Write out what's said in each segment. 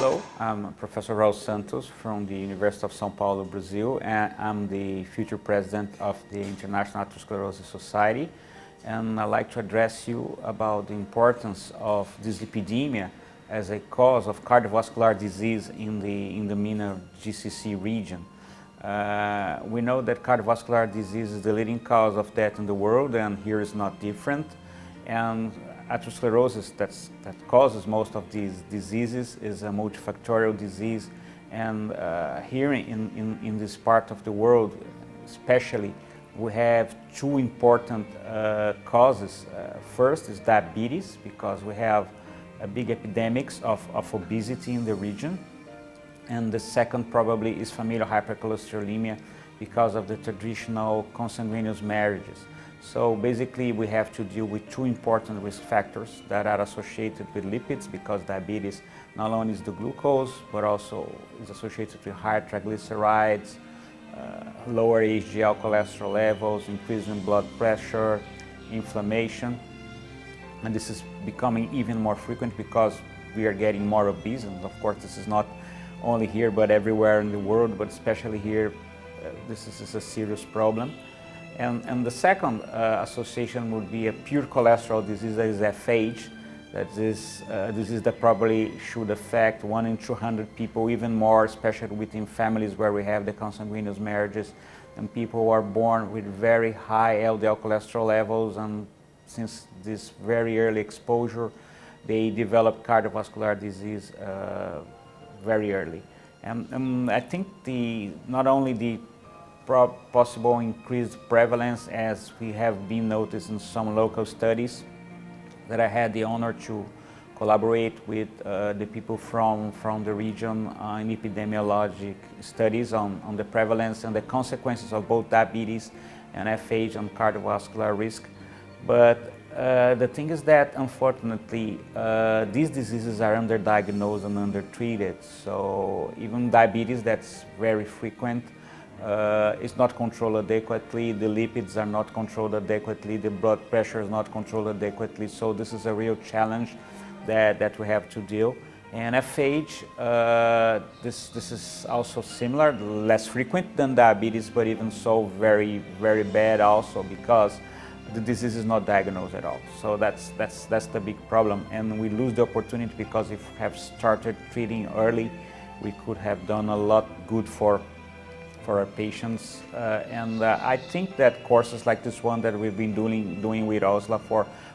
Hello, I'm Professor Raul Santos from the University of São Paulo, Brazil, and I'm the future president of the International Atherosclerosis Society. And I'd like to address you about the importance of dyslipidemia as a cause of cardiovascular disease in the MENA GCC region. We know that cardiovascular disease is the leading cause of death in the world, and here is not different. And atherosclerosis that causes most of these diseases is a multifactorial disease, and here in this part of the world especially we have two important causes. First is diabetes, because we have a big epidemics of obesity in the region, and the second probably is familial hypercholesterolemia because of the traditional consanguineous marriages. So basically we have to deal with two important risk factors that are associated with lipids, because diabetes not only is the glucose but also is associated with higher triglycerides, lower HDL cholesterol levels, increase in blood pressure, inflammation. And this is becoming even more frequent because we are getting more obese, and of course this is not only here but everywhere in the world, but especially here this is a serious problem. And the second association would be a pure cholesterol disease, that is FH. That is a disease that probably should affect 1 in 200 people, even more, especially within families where we have the consanguineous marriages and people who are born with very high LDL cholesterol levels, and since this very early exposure they develop cardiovascular disease very early. And I think not only the possible increased prevalence, as we have been noticed in some local studies that I had the honor to collaborate with the people from the region in epidemiologic studies on the prevalence and the consequences of both diabetes and FH on cardiovascular risk. But the thing is that unfortunately these diseases are underdiagnosed and undertreated. So even diabetes, that's very frequent, is not controlled adequately, the lipids are not controlled adequately, the blood pressure is not controlled adequately. So this is a real challenge that we have to deal. And FH, this is also similar, less frequent than diabetes, but even so very, very bad also, because the disease is not diagnosed at all. So that's the big problem, and we lose the opportunity, because if we have started treating early, we could have done a lot good for our patients. And I think that courses like this one that we've been doing with OSLA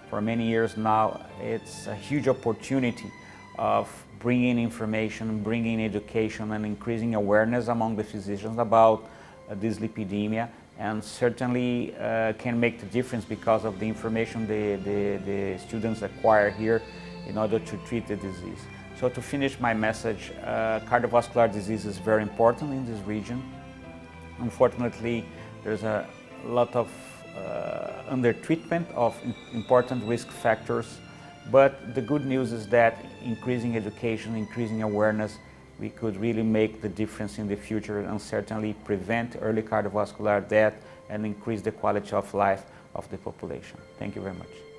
for many years now, it's a huge opportunity of bringing information, bringing education, and increasing awareness among the physicians about dyslipidemia, and certainly can make the difference because of the information the students acquire here in order to treat the disease. So to finish my message, cardiovascular disease is very important in this region. Unfortunately, there's a lot of undertreatment of important risk factors, but the good news is that increasing education, increasing awareness, we could really make the difference in the future, and certainly prevent early cardiovascular death and increase the quality of life of the population. Thank you very much.